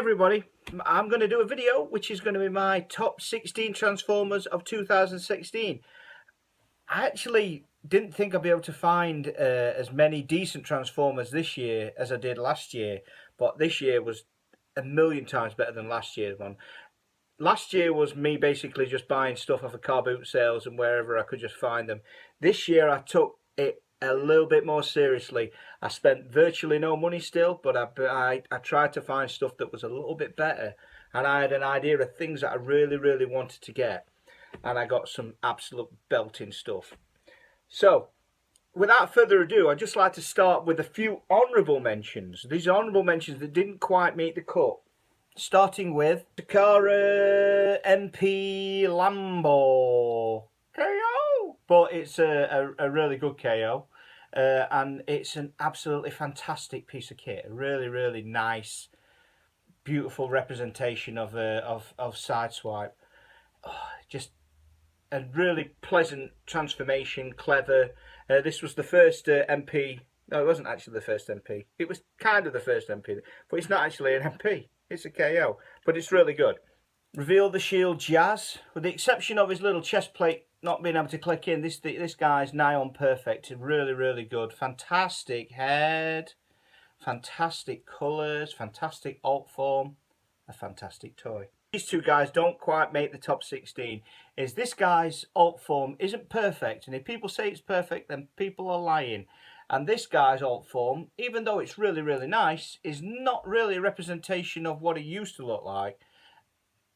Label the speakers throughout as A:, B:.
A: everybody, I'm going to do a video which is going to be my top 16 Transformers of 2016. I actually didn't think I'd be able to find as many decent Transformers this year as I did last year, but this year was a million times better than last year's one. Last year was me basically just buying stuff off of car boot sales and wherever I could just find them. This year I took it a little bit more seriously. I spent virtually no money still, but I tried to find stuff that was a little bit better, and I had an idea of things that I really wanted to get, and I got some absolute belting stuff. So without further ado, I'd just like to start with a few honourable mentions. These are honourable mentions that didn't quite make the cut. Starting with Takara MP Lambo KO, but it's a really good KO, and it's an absolutely fantastic piece of kit. A really nice, beautiful representation of Sideswipe. Oh, just a really pleasant transformation, clever. This was the first MP. No, it wasn't actually the first MP. It was kind of the first MP, but it's not actually an MP. It's a KO, but it's really good. Reveal the Shield Jazz, with the exception of his little chest plate not being able to click in. This guy's nigh on perfect. Really good. Fantastic head, fantastic colours, fantastic alt form, a fantastic toy. These two guys don't quite make the top 16. Is this guy's alt form isn't perfect, and if people say it's perfect, then people are lying. And this guy's alt form, even though it's really nice, is not really a representation of what he used to look like.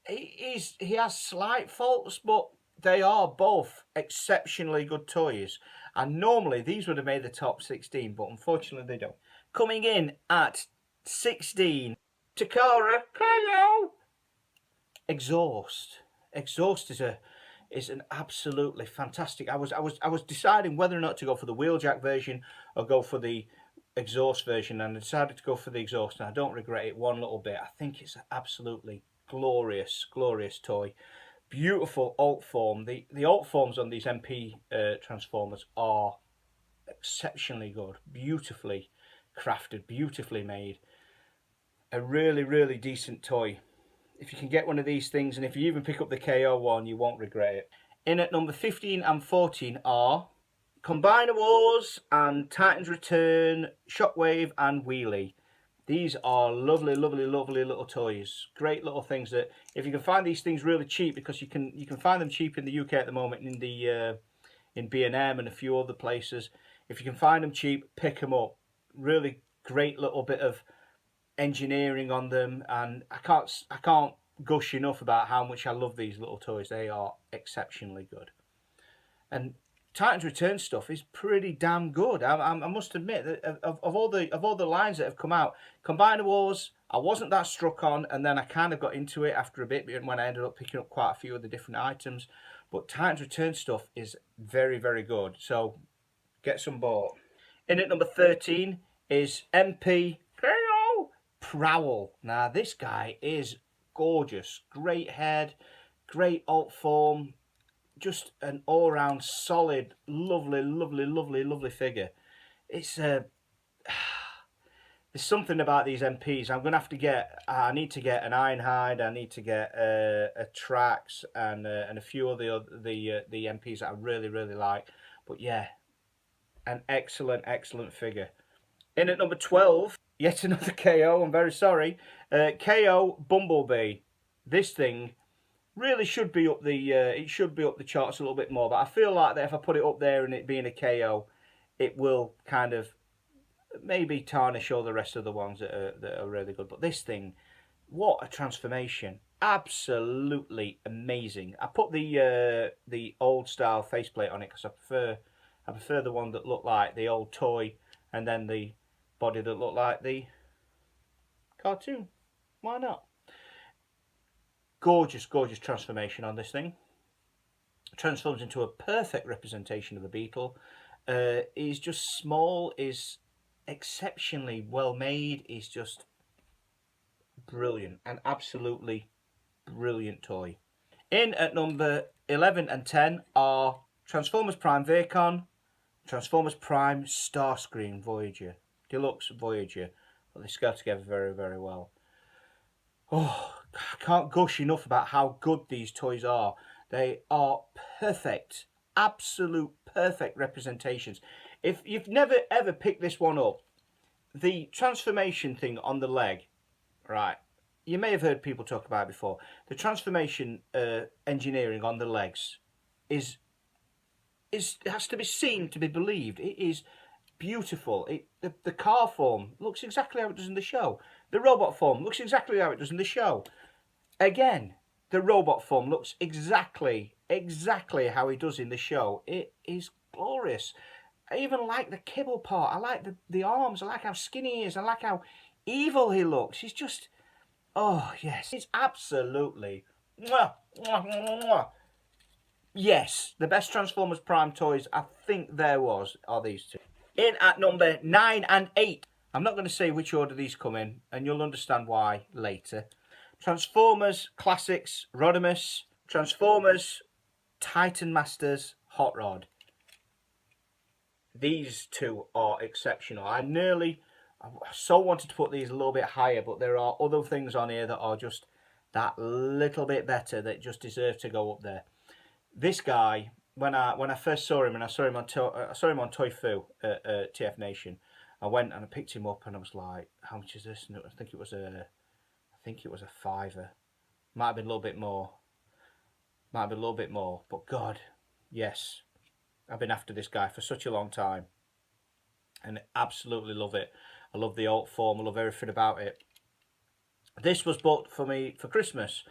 A: He has slight faults, but they are both exceptionally good toys. And normally these would have made the top 16, but unfortunately they don't. Coming in at 16, Takara KO Exhaust. Exhaust is an absolutely fantastic. I was deciding whether or not to go for the wheeljack version or go for the exhaust version, and I decided to go for the exhaust, and I don't regret it one little bit. I think it's an absolutely glorious toy. Beautiful alt form. The alt forms on these MP Transformers are exceptionally good, beautifully crafted, beautifully made. A really decent toy. If you can get one of these things, and if you even pick up the KO one, you won't regret it. In at number 15 and 14 are Combiner Wars and Titans Return, Shockwave and Wheelie. These are lovely little toys. Great little things that, if you can find these things really cheap, because you can find them cheap in the UK at the moment in the in B&M and a few other places. If you can find them cheap, pick them up. Really great little bit of engineering on them, and I can't gush enough about how much I love these little toys. They are exceptionally good, and Titans Return stuff is pretty damn good. I must admit that of all the lines that have come out, Combiner Wars I wasn't that struck on, and then I kind of got into it after a bit when I ended up picking up quite a few of the different items. But Titans Return stuff is very good, so get some bought. In at number 13 is MP KO Prowl. Now this guy is gorgeous. Great head, great alt form, just an all-round solid, lovely figure. It's there's something about these MPs. I'm gonna have to get. I need to get an Ironhide. I need to get a Trax and a few of the MPs that I really like. But yeah, an excellent figure. In at number 12, yet another KO. I'm very sorry. KO Bumblebee. This thing really should be up the it should be up the charts a little bit more, but I feel like that if I put it up there and it being a KO, it will kind of maybe tarnish all the rest of the ones that are really good. But this thing, what a transformation. Absolutely amazing. I put the old style faceplate on it because I prefer the one that looked like the old toy, and then the body that looked like the cartoon. Why not? Gorgeous transformation on this thing. Transforms into a perfect representation of the Beetle. Is just small, is exceptionally well made, is just brilliant. An absolutely brilliant toy. In at number 11 and 10 are Transformers Prime Vacon, Transformers Prime Starscream Voyager, Deluxe Voyager. But they scale together very well. Oh, I can't gush enough about how good these toys are. They are perfect, absolute perfect representations. If you've never ever picked this one up, the transformation thing on the leg, right? You may have heard people talk about it before. The transformation engineering on the legs is has to be seen to be believed. It is beautiful. The car form looks exactly how it does in the show. The robot form looks exactly how it does in the show. Again, the robot form looks exactly how he does in the show. It is glorious. I even like the kibble part. I like the arms. I like how skinny he is. I like how evil he looks. He's just, oh yes, it's absolutely, mwah, mwah, mwah, mwah. Yes, the best Transformers Prime toys I think there are these two. In at number 9 and 8. I'm not going to say which order these come in, and you'll understand why later. Transformers Classics Rodimus, Transformers Titan Masters Hot Rod. These two are exceptional. I so wanted to put these a little bit higher, but there are other things on here that are just that little bit better that just deserve to go up there. This guy, when I first saw him, and I saw him on Toy Fu at TF Nation, I went and I picked him up and I was like, how much is this? And I think it was a £5. Might have been a little bit more. But God, yes, I've been after this guy for such a long time, and absolutely love it. I love the alt form. I love everything about it. This was bought for me for Christmas.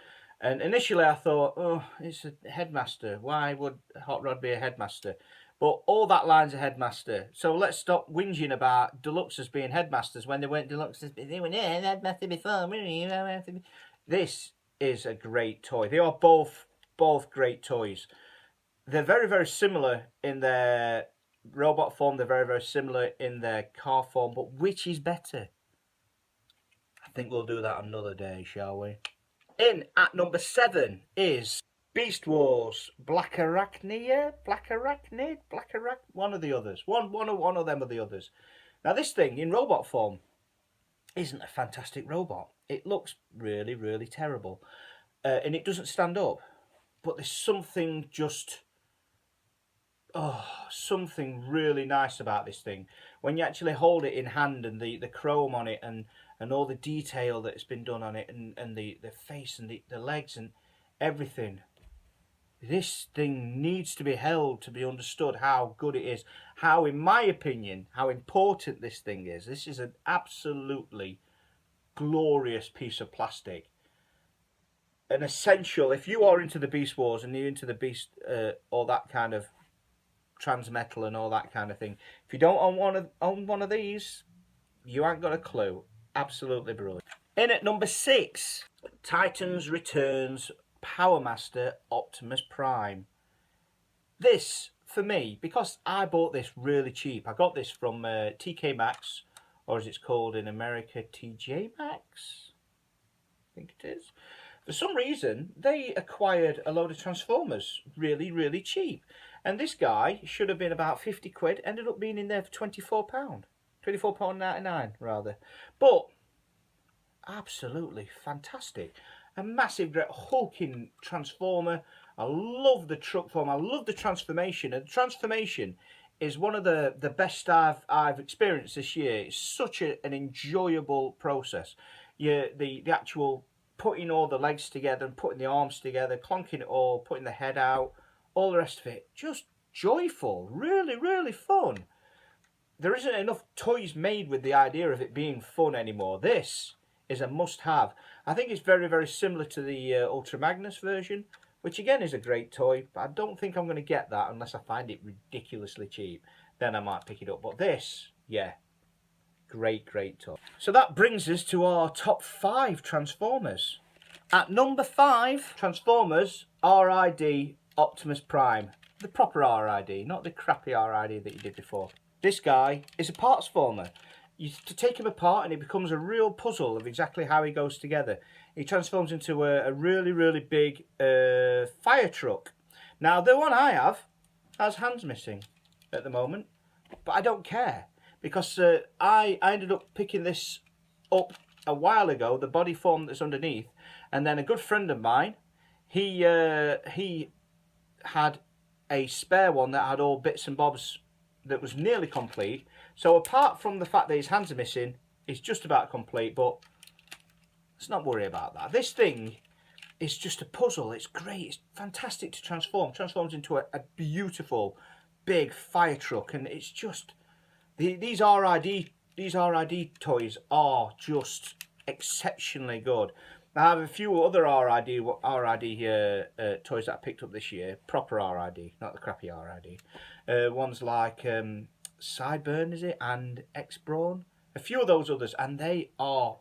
A: And initially I thought, oh, it's a Headmaster. Why would Hot Rod be a Headmaster? But all that line's a Headmaster. So let's stop whinging about Deluxes being Headmasters when they weren't Deluxes. They were Headmaster before. This is a great toy. They are both great toys. They're very, very similar in their robot form. They're very, very similar in their car form. But which is better? I think we'll do that another day, shall we? In at number 7 is Beast Wars Black Arachnia, one of the others. One of them or the others. Now this thing in robot form isn't a fantastic robot. It looks really, really terrible, and it doesn't stand up. But there's something something really nice about this thing when you actually hold it in hand, and the chrome on it, and all the detail that's been done on it, and the face and the legs and everything. This thing needs to be held to be understood how good it is, how, in my opinion, how important this thing is. This is an absolutely glorious piece of plastic. An essential, if you are into the Beast Wars and you're into the Beast, or that kind of Transmetal and all that kind of thing, if you don't own one of these, you ain't got a clue. Absolutely brilliant. In at number 6, Titans Returns Power Master Optimus Prime. This, for me, because I bought this really cheap. I got this from TK Maxx, or as it's called in America, TJ Maxx. I think it is. For some reason, they acquired a load of Transformers really, really cheap. And this guy should have been about 50 quid, ended up being in there for £24. £24.99 rather. But absolutely fantastic. A massive, great hulking Transformer. I love the truck form. I love the transformation. And the transformation is one of the best I've experienced this year. It's such an enjoyable process. The actual putting all the legs together and putting the arms together, clonking it all, putting the head out, all the rest of it. Just joyful. Really, really fun. There isn't enough toys made with the idea of it being fun anymore. This is a must-have. I think it's very, very similar to the Ultra Magnus version, which again is a great toy, but I don't think I'm going to get that unless I find it ridiculously cheap. Then I might pick it up. But this, yeah, great, great toy. So that brings us to our top 5 Transformers. At number 5, Transformers RID Optimus Prime. The proper RID, not the crappy RID that you did before. This guy is a parts former. You to take him apart and it becomes a real puzzle of exactly how he goes together. He transforms into a really, really big fire truck. Now, the one I have has hands missing at the moment, but I don't care because I ended up picking this up a while ago, the body form that's underneath, and then a good friend of mine, he had a spare one that had all bits and bobs that was nearly complete. So apart from the fact that his hands are missing, it's just about complete, but let's not worry about that. This thing is just a puzzle. It's great. It's fantastic to transform. Transforms into a beautiful, big fire truck, and it's just these RID toys are just exceptionally good. I have a few other RID toys that I picked up this year. Proper RID, not the crappy RID. Ones like Sideburn, is it, and X-Brawn. A few of those others, and they are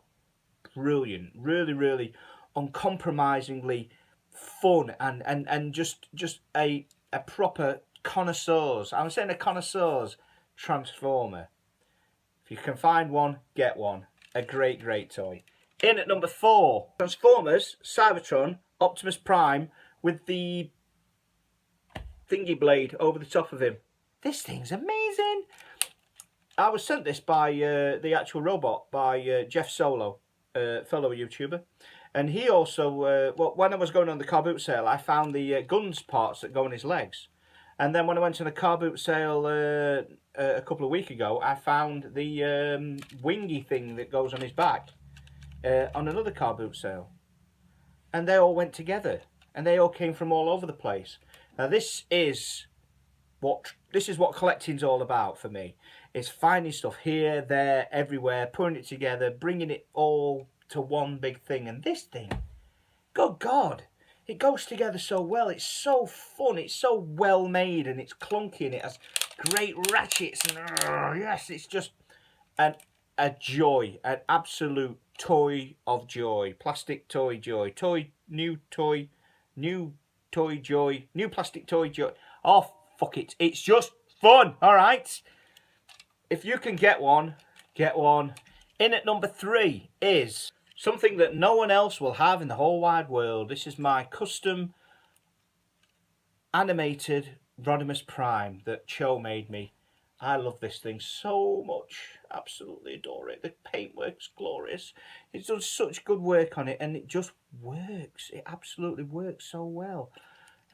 A: brilliant. Really, really uncompromisingly fun, and just a proper connoisseur's. I'm saying a connoisseur's Transformer. If you can find one, get one. A great toy. In at number 4, Transformers Cybertron Optimus Prime with the thingy blade over the top of him. This thing's amazing. I was sent this by the actual robot by Jeff Solo, fellow YouTuber. And he also, well, when I was going on the car boot sale, I found the guns parts that go on his legs. And then when I went to the car boot sale a couple of weeks ago, I found the wingy thing that goes on his back on another car boot sale. And they all went together. And they all came from all over the place. Now this is what collecting's all about for me. It's finding stuff here, there, everywhere, putting it together, bringing it all to one big thing. And this thing, good God, it goes together so well. It's so fun. It's so well made, and it's clunky, and it has great ratchets. And yes, it's just a joy, an absolute toy of joy, plastic toy joy, new toy joy, new plastic toy joy. Oh, fuck it. It's just fun, all right? If you can get one, get one. In at number 3 is something that no one else will have in the whole wide world. This is my custom animated Rodimus Prime that Cho made me. I love this thing so much. Absolutely adore it. The paintwork's glorious. It's done such good work on it, and it just works. It absolutely works so well.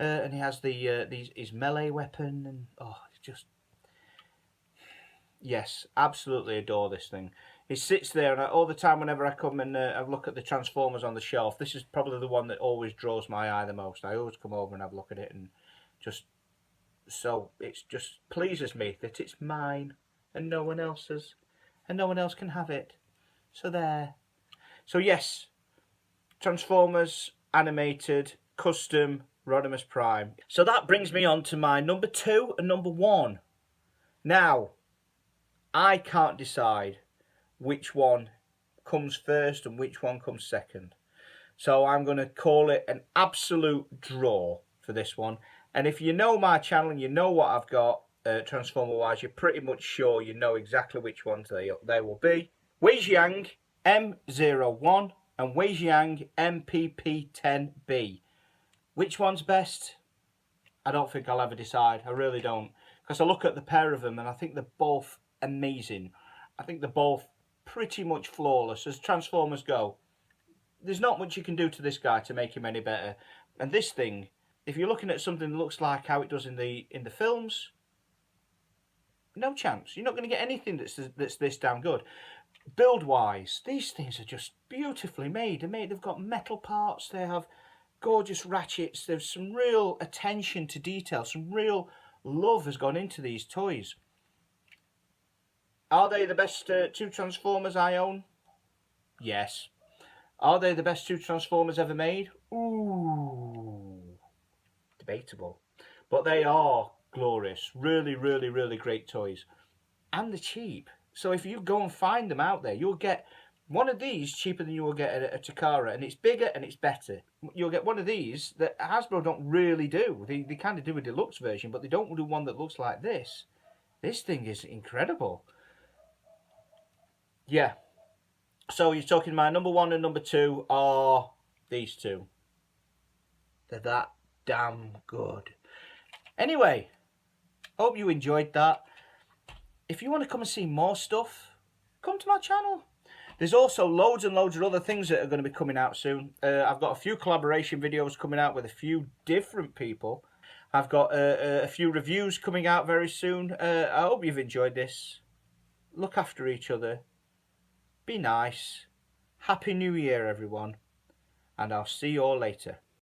A: And he has his melee weapon, and oh, it's just, yes, absolutely adore this thing. It sits there, and all the time whenever I come and I look at the Transformers on the shelf, this is probably the one that always draws my eye the most. I always come over and have a look at it, and just it just pleases me that it's mine and no one else's, and no one else can have it. So there. So yes, Transformers animated custom Rodimus Prime. So that brings me on to my number 2 and number 1. Now, I can't decide which one comes first and which one comes second. So I'm going to call it an absolute draw for this one. And if you know my channel and you know what I've got Transformer wise, you're pretty much sure you know exactly which ones they will be. Weijiang M01 and Weijiang MPP10B. Which one's best? I don't think I'll ever decide. I really don't. Because I look at the pair of them and I think they're both amazing. I think they're both pretty much flawless as Transformers go. There's not much you can do to this guy to make him any better. And this thing, if you're looking at something that looks like how it does in the films, no chance. You're not going to get anything that's this damn good. Build-wise, these things are just beautifully made. They've got metal parts. They have gorgeous ratchets. There's some real attention to detail. Some real love has gone into these toys. Are they the best 2 Transformers I own? Yes. Are they the best 2 Transformers ever made? Ooh. Debatable. But they are glorious. Really, really, really great toys. And they're cheap. So if you go and find them out there, you'll get one of these cheaper than you will get at a Takara. And it's bigger and it's better. You'll get one of these that Hasbro don't really do. They kind of do a deluxe version, but they don't do one that looks like this. This thing is incredible. Yeah. So you're talking my number 1 and number 2 are these 2. They're that damn good. Anyway, hope you enjoyed that. If you want to come and see more stuff, come to my channel. There's also loads and loads of other things that are going to be coming out soon. I've got a few collaboration videos coming out with a few different people. I've got a few reviews coming out very soon. I hope you've enjoyed this. Look after each other. Be nice. Happy New Year, everyone. And I'll see you all later.